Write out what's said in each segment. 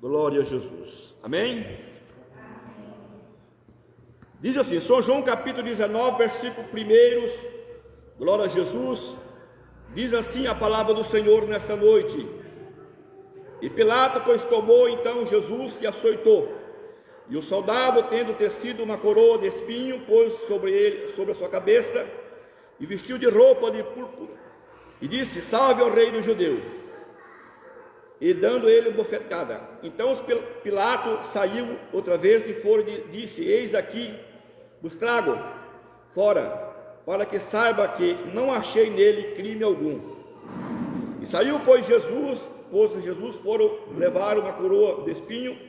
Glória a Jesus. Amém? Diz assim, São João capítulo 19, versículo 1. Glória a Jesus. Diz assim a palavra do Senhor nesta noite. E Pilato, pois, tomou então Jesus e açoitou. E o soldado, tendo tecido uma coroa de espinho, pôs sobre a sua cabeça, e vestiu de roupa de púrpura, e disse: salve ao rei dos judeus. E dando ele bofetada. Então Pilato saiu outra vez e disse: eis aqui, vos trago fora, para que saiba que não achei nele crime algum. E saiu, pois Jesus, foram levar uma coroa de espinho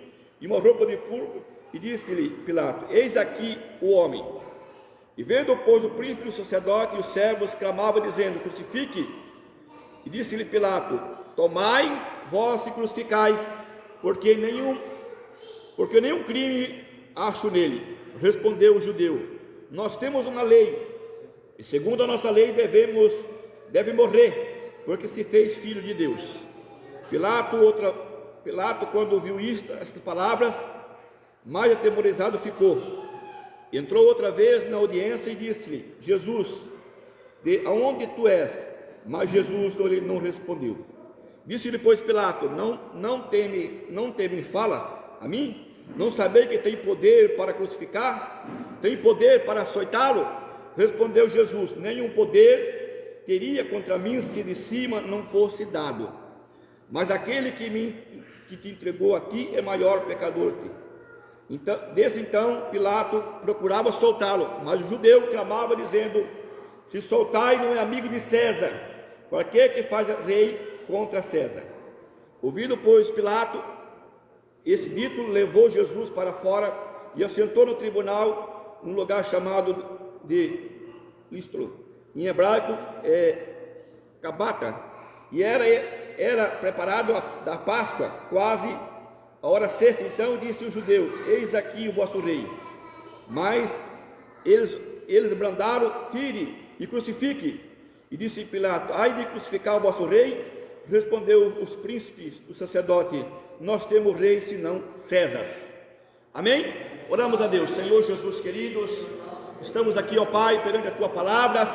e uma roupa de púrpura, e disse-lhe Pilato: eis aqui o homem. E vendo, pois, o príncipe do sacerdote e os servos, clamava dizendo: crucifique. E disse-lhe Pilato: tomais vós e crucificais, porque nenhum crime acho nele. Respondeu o judeu: nós temos uma lei, e segundo a nossa lei deve morrer, porque se fez filho de Deus. Pilato, quando ouviu estas palavras, mais atemorizado ficou. Entrou outra vez na audiência e disse-lhe: Jesus, de onde tu és? Mas Jesus não respondeu. Disse-lhe, pois, Pilato: não teme, fala a mim? Não sabei que tem poder para crucificar? Tem poder para açoitá-lo? Respondeu Jesus: nenhum poder teria contra mim se de cima não fosse dado. Mas aquele que te entregou a ti é maior pecador que. Desde então Pilato procurava soltá-lo, mas o judeu clamava dizendo: se soltai, não é amigo de César, para que faz rei contra César? Ouvindo, pois, Pilato esse dito, levou Jesus para fora e assentou no tribunal, num lugar chamado de Listro, em hebraico Gabata, e era preparado da Páscoa, quase a hora sexta. Então disse o judeu: eis aqui o vosso rei. Mas eles brandaram: tire e crucifique. E disse Pilato: ai de crucificar o vosso rei? Respondeu os príncipes, o sacerdote: nós temos rei senão César. Amém? Oramos a Deus. Senhor Jesus queridos, estamos aqui, ó Pai, perante a tua palavra.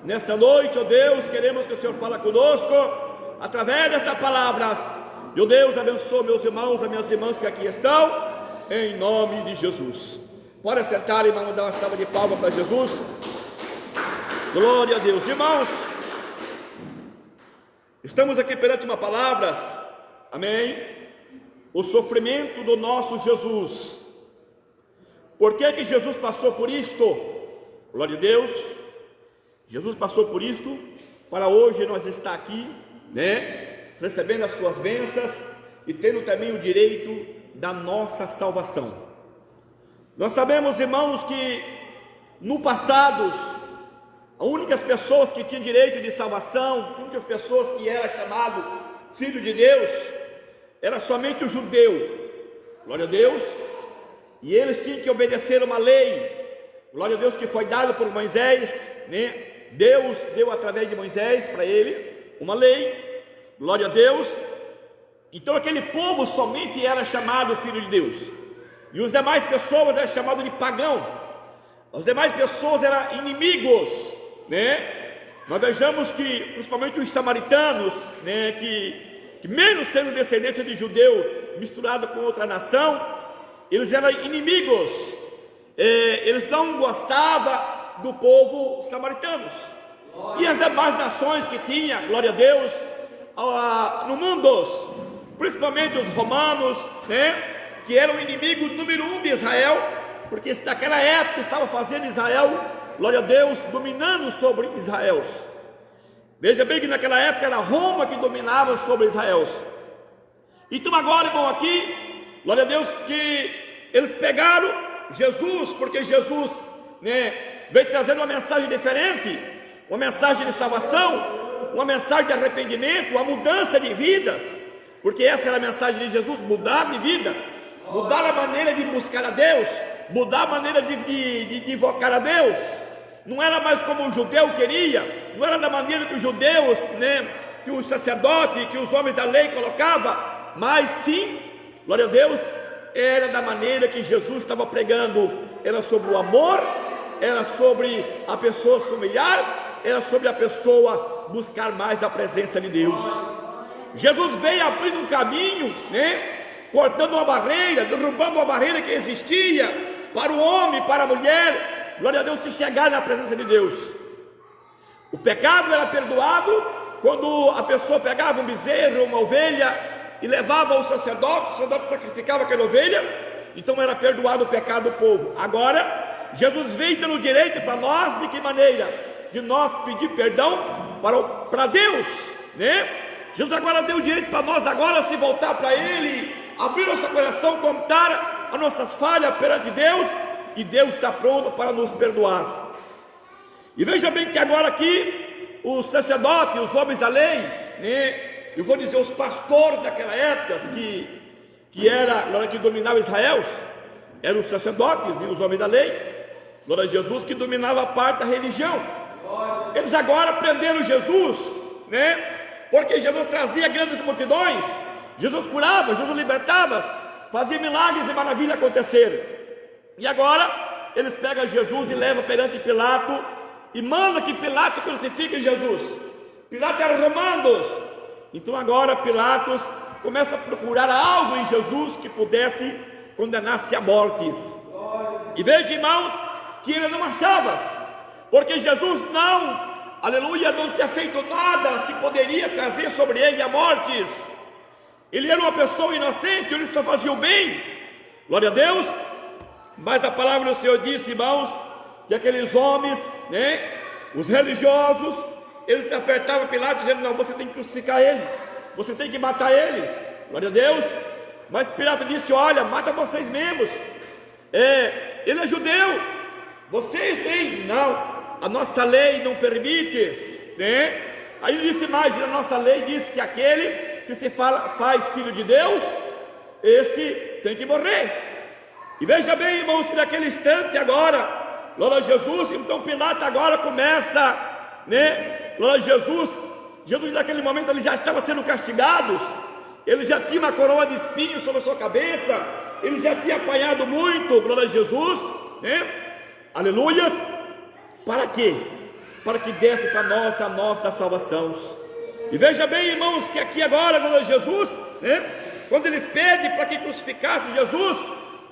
Nessa noite, ó Deus, queremos que o Senhor fale conosco através desta palavra. E ó Deus, abençoe meus irmãos, as minhas irmãs que aqui estão, em nome de Jesus. Pode acertar, irmão, dar uma salva de palmas para Jesus. Glória a Deus. Irmãos, estamos aqui perante uma palavra, amém? O sofrimento do nosso Jesus. Por que Jesus passou por isto? Glória a Deus. Jesus passou por isto para hoje nós estar aqui, recebendo as suas bênçãos e tendo também o direito da nossa salvação. Nós sabemos, irmãos, que no passado as únicas pessoas que tinham direito de salvação, as únicas pessoas que eram chamadas filho de Deus, era somente o judeu. Glória a Deus. E eles tinham que obedecer uma lei, glória a Deus, que foi dada por Moisés, Deus deu através de Moisés para ele uma lei, glória a Deus. Então aquele povo somente era chamado filho de Deus, e os demais pessoas eram chamados de pagão. As demais pessoas eram inimigos, Nós vejamos que principalmente os samaritanos, que mesmo sendo descendentes de judeu misturado com outra nação, eles eram inimigos. Eles não gostavam do povo samaritano. E as demais nações que tinha, glória a Deus, no mundo, principalmente os romanos, que eram o inimigo número 1 de Israel, porque naquela época estava fazendo Israel, glória a Deus, dominando sobre Israel. Veja bem que naquela época era Roma que dominava sobre Israel. Então agora, irmão, aqui, glória a Deus, que eles pegaram Jesus, porque Jesus veio trazendo uma mensagem diferente, uma mensagem de salvação, uma mensagem de arrependimento, uma mudança de vidas, porque essa era a mensagem de Jesus: mudar de vida, mudar a maneira de buscar a Deus, mudar a maneira de invocar a Deus. Não era mais como o judeu queria, não era da maneira que os judeus, que os sacerdotes, que os homens da lei colocavam, mas sim glória a Deus, era da maneira que Jesus estava pregando, era sobre o amor, era sobre a pessoa se humilhar, era sobre a pessoa buscar mais a presença de Deus. Jesus veio abrindo um caminho, cortando uma barreira, derrubando uma barreira que existia para o homem, para a mulher, glória a Deus, se chegar na presença de Deus. O pecado era perdoado quando a pessoa pegava um bezerro, uma ovelha e levava ao sacerdote, o sacerdote sacrificava aquela ovelha, então era perdoado o pecado do povo. Agora, Jesus veio dando direito para nós, de que maneira? De nós pedir perdão para Deus, Jesus agora deu direito para nós agora se voltar para Ele, abrir nosso coração, contar as nossas falhas perante Deus, e Deus está pronto para nos perdoar. E veja bem que agora aqui, os sacerdotes, os homens da lei, eu vou dizer os pastores daquela época, que dominavam Israel, eram os sacerdotes, os homens da lei, glória a Jesus, que dominava a parte da religião. Eles agora prenderam Jesus, porque Jesus trazia grandes multidões, Jesus curava, Jesus libertava, fazia milagres e maravilhas acontecer. E agora eles pegam Jesus e levam perante Pilato e mandam que Pilato crucifique Jesus. Pilato era romano, então agora Pilatos começa a procurar algo em Jesus que pudesse condenar-se à morte. E veja, irmãos, que ele não achava, porque Jesus não tinha feito nada que poderia trazer sobre ele a morte. Ele era uma pessoa inocente, ele só fazia o bem, glória a Deus. Mas a palavra do Senhor disse, irmãos, que aqueles homens, os religiosos, eles se apertavam Pilatos dizendo: não, você tem que crucificar ele, você tem que matar ele, glória a Deus. Mas Pilato disse: olha, mata vocês mesmos, ele é judeu, vocês têm, não, a nossa lei não permite, Aí ele disse mais: a nossa lei diz que aquele que se faz filho de Deus, esse tem que morrer. E veja bem, irmãos, que naquele instante agora, glória a Jesus, então Pilato agora começa, glória a Jesus naquele momento ele já estava sendo castigado, ele já tinha uma coroa de espinhos sobre a sua cabeça, ele já tinha apanhado muito, glória a Jesus, aleluias. Para quê? Para que desse para nós a nossa salvação. E veja bem, irmãos, que aqui agora, glória a Jesus, quando eles pedem para que crucificasse Jesus,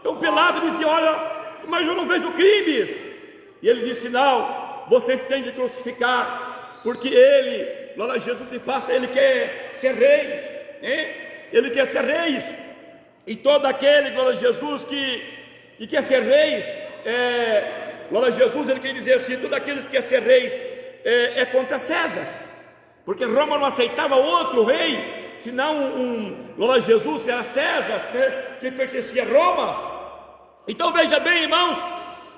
então Pilato disse: olha, mas eu não vejo crimes. E ele disse: não, vocês têm de crucificar, porque ele, glória a Jesus, se passa, ele quer ser rei, ele quer ser rei. E todo aquele, glória a Jesus, que quer ser rei, glória a Jesus, ele quer dizer assim: todos aqueles que querem ser reis é contra César, porque Roma não aceitava outro rei, senão glória a Jesus, era César, que pertencia a Roma. Então veja bem, irmãos,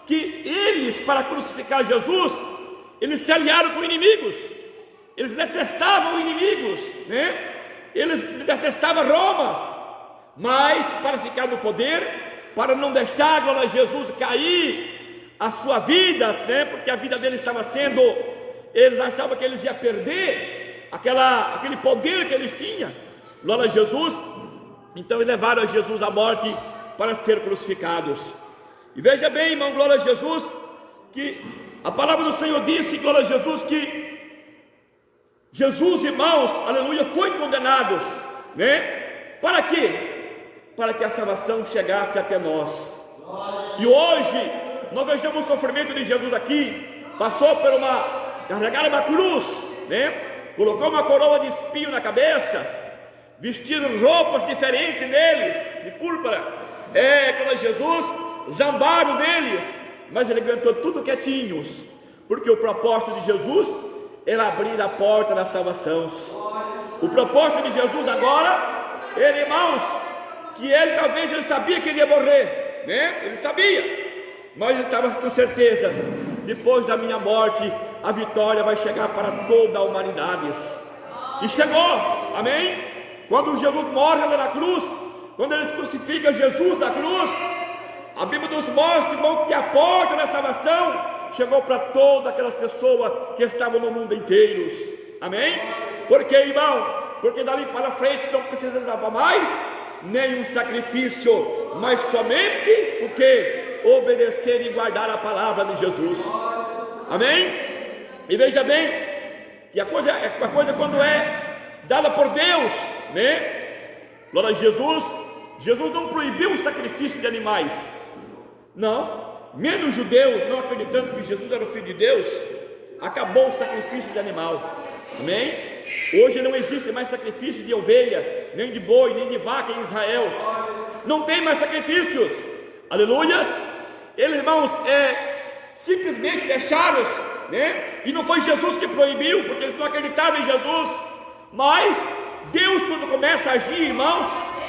que eles, para crucificar Jesus, eles se aliaram com inimigos, eles detestavam inimigos, eles detestavam Roma, mas para ficar no poder, para não deixar, glória a Jesus, cair a sua vida, porque a vida deles estava sendo, eles achavam que eles iam perder aquele poder que eles tinham, glória a Jesus. Então eles levaram a Jesus à morte para ser crucificados. E veja bem, irmão, glória a Jesus, que a palavra do Senhor disse, glória a Jesus, que Jesus, irmãos, aleluia, foi condenado, para quê? Para que a salvação chegasse até nós. E hoje nós vejamos o sofrimento de Jesus aqui. Passou por carregaram uma cruz, colocou uma coroa de espinho na cabeça, vestiram roupas diferentes neles, de púrpura, glória a Jesus, zambaram deles, mas ele aguentou tudo quietinhos, porque o propósito de Jesus era abrir a porta da salvação. O propósito de Jesus agora, irmãos, que talvez ele sabia que ele ia morrer, ele sabia, mas ele estava com certeza: depois da minha morte, a vitória vai chegar para toda a humanidade. E chegou, amém? Quando Jesus morre ali na cruz, quando eles crucificam Jesus na cruz, a Bíblia nos mostra, irmão, que a porta da salvação chegou para todas aquelas pessoas que estavam no mundo inteiro, amém? Porque, irmão, porque dali para frente não precisava mais nenhum sacrifício, mas somente o que? Obedecer e guardar a palavra de Jesus. Amém? E veja bem, e a coisa quando é dada por Deus, né? Glória a Jesus. Jesus não proibiu o sacrifício de animais, não. Mesmo os judeus, não acreditando que Jesus era o Filho de Deus, acabou o sacrifício de animal. Amém? Hoje não existe mais sacrifício de ovelha, nem de boi, nem de vaca em Israel. Não tem mais sacrifícios. Aleluia. Eles, irmãos, simplesmente deixaram, né? E não foi Jesus que proibiu, porque eles não acreditavam em Jesus. Mas Deus, quando começa a agir, irmãos,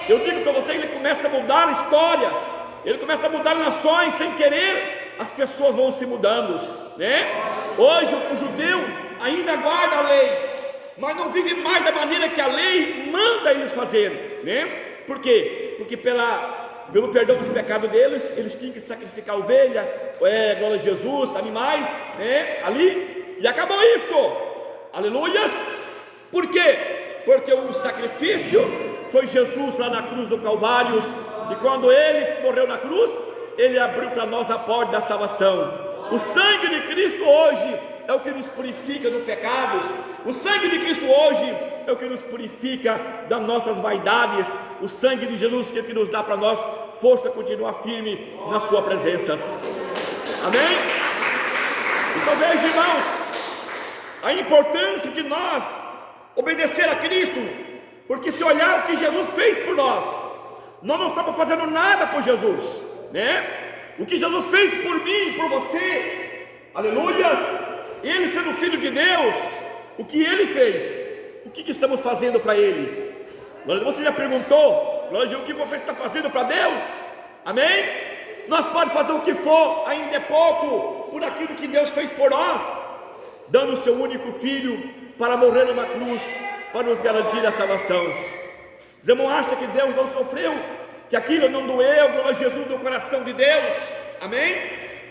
eu digo para vocês, Ele começa a mudar histórias, Ele começa a mudar nações. Sem querer, as pessoas vão se mudando, né? Hoje o judeu ainda guarda a lei, mas não vive mais da maneira que a lei manda eles fazer, né? Por quê? Porque pelo perdão dos pecados deles, eles tinham que sacrificar ovelha, glória a Jesus, animais, né? Ali, e acabou isto. Aleluias. Por quê? Porque o sacrifício foi Jesus lá na cruz do Calvário, e quando Ele morreu na cruz, Ele abriu para nós a porta da salvação. O sangue de Cristo hoje é o que nos purifica do pecado. O sangue de Cristo hoje é o que nos purifica das nossas vaidades. O sangue de Jesus que é o que nos dá para nós força a continuar firme na sua presença. Amém? Então veja, irmãos, a importância de nós obedecer a Cristo, porque se olhar o que Jesus fez por nós não estamos fazendo nada por Jesus, né? O que Jesus fez por mim, por você, aleluia. Ele sendo Filho de Deus, o que Ele fez, o que estamos fazendo para Ele? Você já perguntou, o que você está fazendo para Deus? Amém? Nós podemos fazer o que for, ainda é pouco, por aquilo que Deus fez por nós, dando o seu único Filho para morrer numa cruz, para nos garantir a salvação. Os irmãos acham que Deus não sofreu, que aquilo não doeu, glória a Jesus, do coração de Deus? Amém?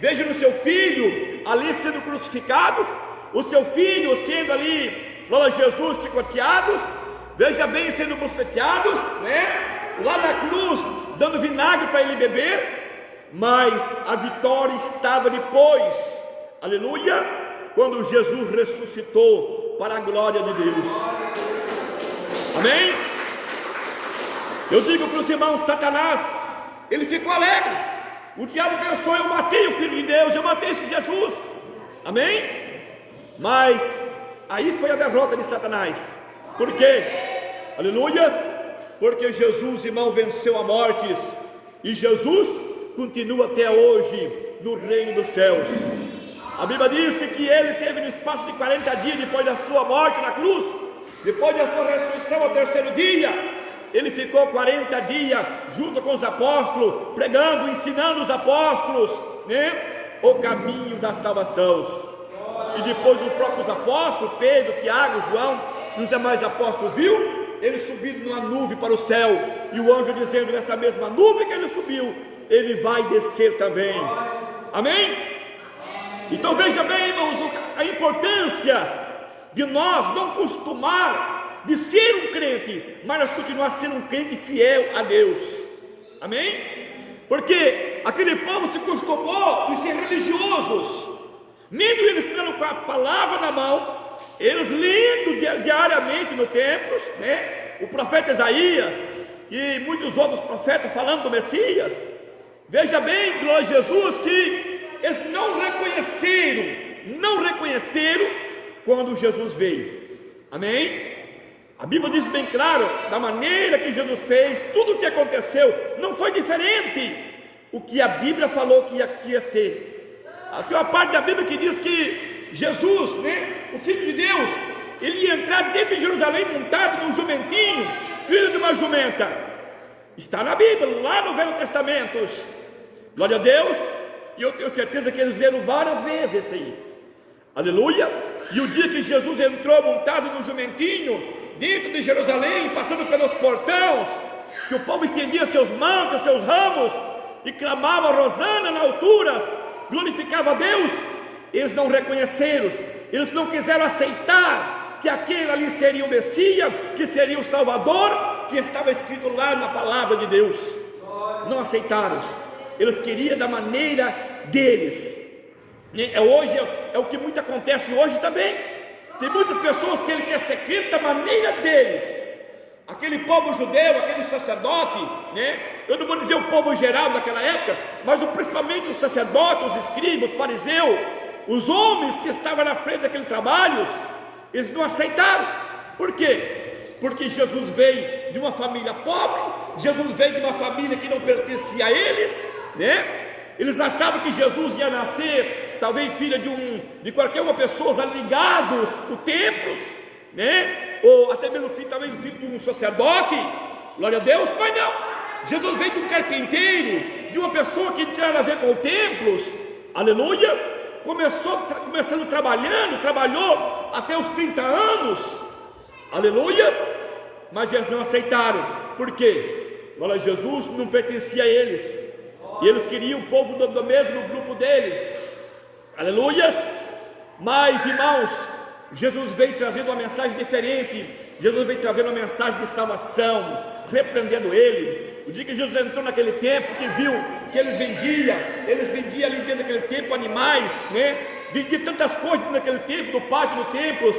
Veja no seu filho ali sendo crucificado, o seu filho sendo ali, glória a Jesus, chicoteados, veja bem, sendo bofeteados, né? Lá na cruz, dando vinagre para ele beber, mas a vitória estava depois, aleluia, quando Jesus ressuscitou para a glória de Deus. Amém? Eu digo para os irmãos, Satanás, ele ficou alegre. O diabo pensou, eu matei o Filho de Deus, eu matei esse Jesus. Amém? Mas aí foi a derrota de Satanás. Por quê? Aleluia. Porque Jesus, irmão, venceu a morte. E Jesus continua até hoje no reino dos céus. A Bíblia diz que ele teve no espaço de 40 dias depois da sua morte na cruz, depois da sua ressurreição ao terceiro dia, ele ficou 40 dias junto com os apóstolos, pregando, ensinando os apóstolos, né, o caminho da salvação. E depois os próprios apóstolos, Pedro, Tiago, João e os demais apóstolos, viu ele subindo numa nuvem para o céu, e o anjo dizendo, nessa mesma nuvem que ele subiu, ele vai descer também. Amém? Então veja bem, irmãos, a importância de nós não costumar de ser um crente, mas nós continuar sendo um crente fiel a Deus. Amém? Porque aquele povo se costumou de ser religiosos, mesmo eles tendo com a palavra na mão, eles lendo diariamente no templo, né? O profeta Isaías e muitos outros profetas falando do Messias. Veja bem, glória a Jesus, que eles não reconheceram quando Jesus veio. Amém? A Bíblia diz bem claro, da maneira que Jesus fez, tudo o que aconteceu não foi diferente o que a Bíblia falou que ia ser. Aqui uma parte da Bíblia que diz que Jesus, né, o Filho de Deus, ele ia entrar dentro de Jerusalém montado num jumentinho, filho de uma jumenta. Está na Bíblia, lá no Velho Testamento. Glória a Deus. E eu tenho certeza que eles leram várias vezes isso aí. Aleluia. E o dia que Jesus entrou montado num jumentinho dentro de Jerusalém, passando pelos portões, que o povo estendia seus mantos, seus ramos e clamava Rosana na alturas, glorificava a Deus, eles não reconheceram, eles não quiseram aceitar que aquele ali seria o Messias, que seria o Salvador, que estava escrito lá na palavra de Deus. Não aceitaram. Eles queriam da maneira deles. Hoje é o que muito acontece hoje também. Tem muitas pessoas que ele quer ser crente da maneira deles. Aquele povo judeu, aquele sacerdote, eu não vou dizer o povo geral daquela época, mas principalmente os sacerdotes, os escribas, os fariseus, os homens que estavam na frente daquele trabalho, eles não aceitaram. Por quê? Porque Jesus veio de uma família pobre, Jesus veio de uma família que não pertencia a eles, Eles achavam que Jesus ia nascer, talvez filha de qualquer uma pessoa ligados a templos, ou até mesmo talvez filho de um sacerdote, glória a Deus. Mas não, Jesus veio de um carpinteiro, de uma pessoa que não tinha nada a ver com templos, aleluia. Começando trabalhou até os 30 anos, aleluia. Mas eles não aceitaram. Por quê? Glória a Jesus, não pertencia a eles, e eles queriam o povo do mesmo grupo deles, aleluia. Mas, irmãos, Jesus veio trazendo uma mensagem diferente. Jesus veio trazendo uma mensagem de salvação, repreendendo ele. O dia que Jesus entrou naquele templo, que viu que eles vendiam ali dentro daquele templo animais, vendiam tantas coisas naquele templo, no pátio do templo.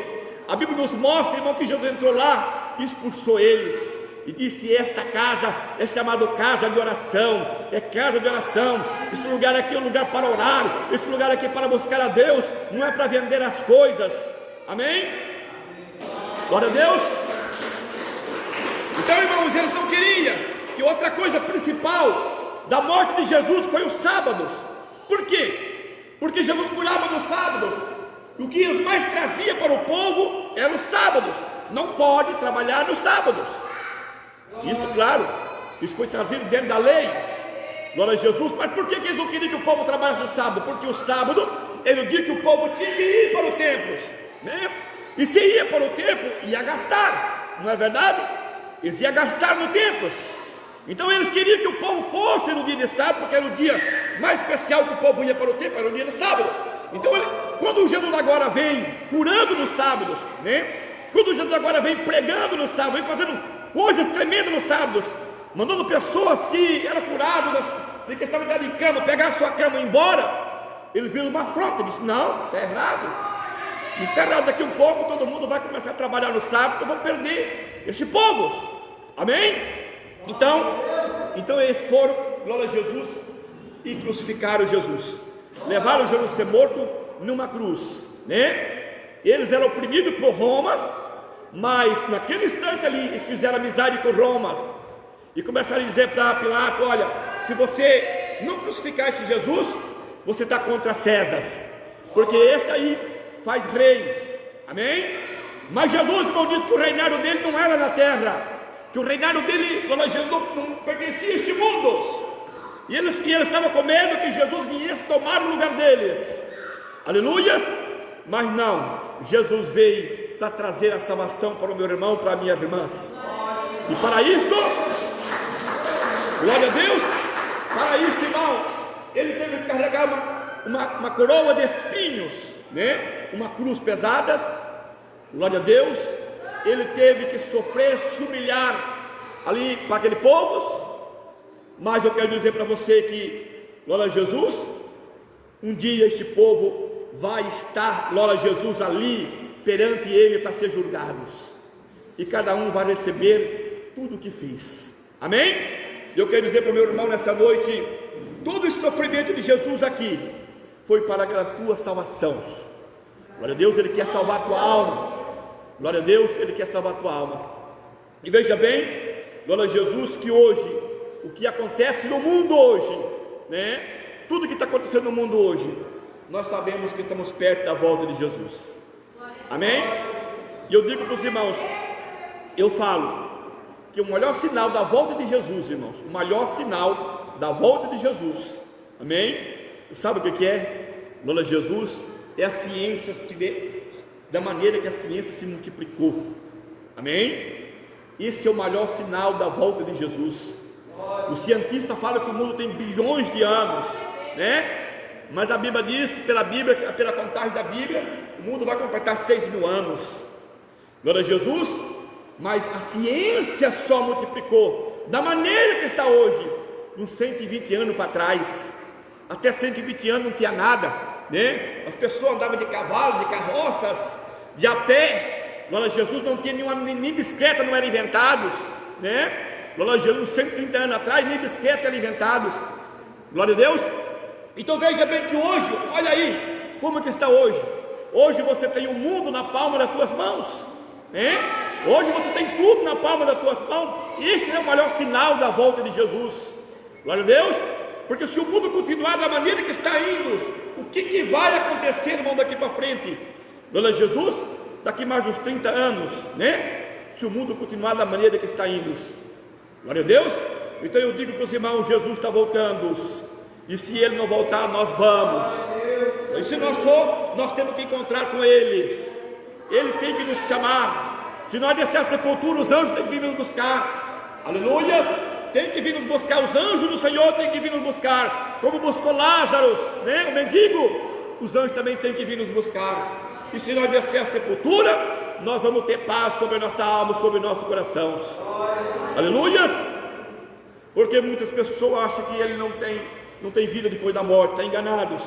A Bíblia nos mostra, irmão, que Jesus entrou lá, expulsou eles e disse: esta casa é chamada casa de oração, é casa de oração. Esse lugar aqui é um lugar para orar, esse lugar aqui é para buscar a Deus, não é para vender as coisas. Amém? Glória a Deus. Então, irmãos, eles não queriam. E outra coisa principal da morte de Jesus foi os sábados. Por quê? Porque Jesus curava nos sábados. E o que eles mais traziam para o povo eram os sábados. Não pode trabalhar nos sábados. Isso, claro, isso foi trazido dentro da lei. Glória a Jesus. Mas por que eles não queriam que o povo trabalhasse no sábado? Porque o sábado era o dia que o povo tinha que ir para o templo, E se ia para o templo, ia gastar, não é verdade? Eles iam gastar no templo. Então eles queriam que o povo fosse no dia de sábado, porque era o dia mais especial que o povo ia para o templo, era o dia de sábado. Então quando Jesus agora vem curando nos sábados, quando Jesus agora vem pregando no sábado, vem fazendo coisas tremendas nos sábados, mandando pessoas que eram curadas, de que estavam em cama, pegar a sua cama e ir embora, ele viu uma afronta, ele disse: não, está errado. Isso está errado. Daqui um pouco todo mundo vai começar a trabalhar no sábado, vão perder estes povos. Amém? Então eles foram, glória a Jesus, e crucificaram Jesus, levaram Jesus a ser morto numa cruz, Eles eram oprimidos por Romas, mas naquele instante ali eles fizeram amizade com Romas e começaram a dizer para Pilato: olha, se você não crucificar este Jesus, você está contra César, porque esse aí faz reis. Amém? Mas Jesus, irmão, disse que o reinado dele não era na terra, que o reinado dele, glória a Jesus, não pertencia a este mundo. E eles estavam com medo que Jesus viesse tomar o lugar deles. Aleluia. Mas não, Jesus veio para trazer a salvação para o meu irmão, para as minhas irmãs. E para isto, glória a Deus, para isto, irmão, ele teve que carregar uma coroa de espinhos, uma cruz pesada. Glória a Deus. Ele teve que sofrer, se humilhar ali para aquele povo. Mas eu quero dizer para você que, glória a Jesus, um dia este povo vai estar, glória a Jesus, ali perante ele para ser julgados, e cada um vai receber tudo o que fez. Amém? Eu quero dizer para o meu irmão nessa noite: todo esse sofrimento de Jesus aqui foi para a tua salvação. Glória a Deus, ele quer salvar a tua alma. Glória a Deus, ele quer salvar a tua alma. E veja bem, glória a Jesus, que hoje, o que acontece no mundo hoje, tudo que está acontecendo no mundo hoje, nós sabemos que estamos perto da volta de Jesus. Amém? E eu digo para os irmãos, eu falo que o melhor sinal da volta de Jesus, irmãos, o maior sinal da volta de Jesus, amém? Sabe o que é? Glória a Jesus, é a ciência da maneira que a ciência se multiplicou. Amém? Esse é o maior sinal da volta de Jesus. O cientista fala que o mundo tem bilhões de anos, mas a Bíblia diz, pela contagem da Bíblia, o mundo vai completar 6.000 anos. Glória a Jesus. mas a ciência só multiplicou da maneira que está hoje. Uns 120 anos para trás, até 120 anos não tinha nada, né? As pessoas andavam de cavalo, de carroças, de a pé. Glória a Jesus, não tinha nem bicicleta, não eram inventados, né? Glória a Jesus, 130 anos atrás, nem bicicleta eram inventados. Glória a Deus. Então veja bem que hoje, olha aí, como que está hoje. Hoje você tem o mundo na palma das tuas mãos, né? Hoje você tem tudo na palma das tuas mãos. Este é o maior sinal da volta de Jesus. Glória a Deus. Porque se o mundo continuar da maneira que está indo, o que vai acontecer, irmão, daqui para frente? Glória a Jesus. Daqui mais uns 30 anos, né? Se o mundo continuar da maneira que está indo. Glória a Deus. Então eu digo para os irmãos, Jesus está voltando. E se Ele não voltar, nós vamos. E se nós for, nós temos que encontrar com eles. Ele tem que nos chamar. Se nós descer a sepultura, os anjos têm que vir nos buscar. Aleluia. Tem que vir nos buscar. Os anjos do Senhor têm que vir nos buscar. Como buscou Lázaro, né? O mendigo. Os anjos também têm que vir nos buscar. E se nós descer a sepultura, nós vamos ter paz sobre a nossa alma, sobre o nosso coração. Aleluia. Porque muitas pessoas acham que ele não tem vida depois da morte. Estão enganados.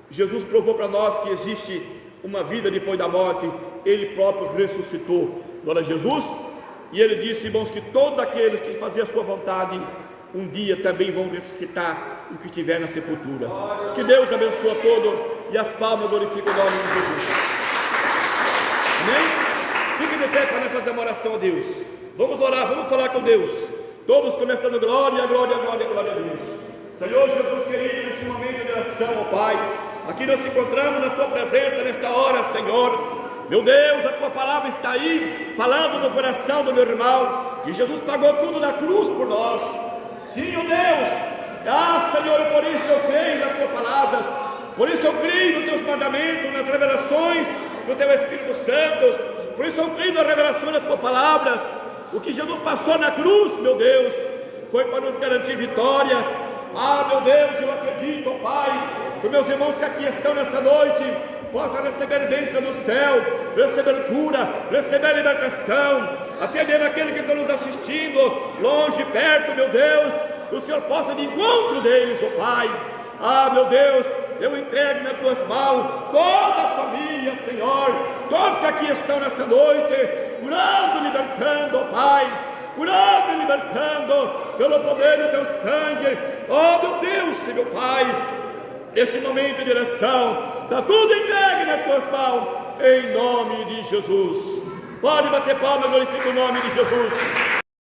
Jesus provou para nós que existe uma vida depois da morte. Ele próprio ressuscitou. Glória a Jesus. E ele disse, irmãos, que todos aqueles que faziam a sua vontade, um dia também vão ressuscitar o que estiver na sepultura. Que Deus abençoe a todos e as palmas glorificam o nome de Jesus. Amém? Fique de pé para nós fazer uma oração a Deus. Vamos orar, vamos falar com Deus. Todos começando glória, glória, glória, glória a Deus. Senhor Jesus querido, neste momento de oração, ó Pai, aqui nós nos encontramos na Tua presença nesta hora, Senhor. Meu Deus, a Tua palavra está aí, falando no coração do meu irmão, que Jesus pagou tudo na cruz por nós. Sim, ó Deus, Senhor, por isso eu creio na Tua palavra, por isso eu creio nos Teus mandamentos, nas revelações do Teu Espírito Santo, por isso eu creio na revelação das Tuas palavras. O que Jesus passou na cruz, meu Deus, foi para nos garantir vitórias. Meu Deus, eu acredito, ó Pai, que meus irmãos que aqui estão nessa noite possam receber bênção do céu, receber cura, receber libertação, até mesmo aquele que está nos assistindo, longe, perto, meu Deus, o Senhor possa de encontro deles, ó Pai. Meu Deus, eu entrego nas Tuas mãos toda a família, Senhor, todos que aqui estão nessa noite, curando, libertando, ó Pai, curando e libertando pelo poder do Teu sangue. Meu Deus, meu Pai, nesse momento de oração, está tudo entregue nas Tuas mãos, em nome de Jesus. Pode bater palmas, glorifica o nome de Jesus.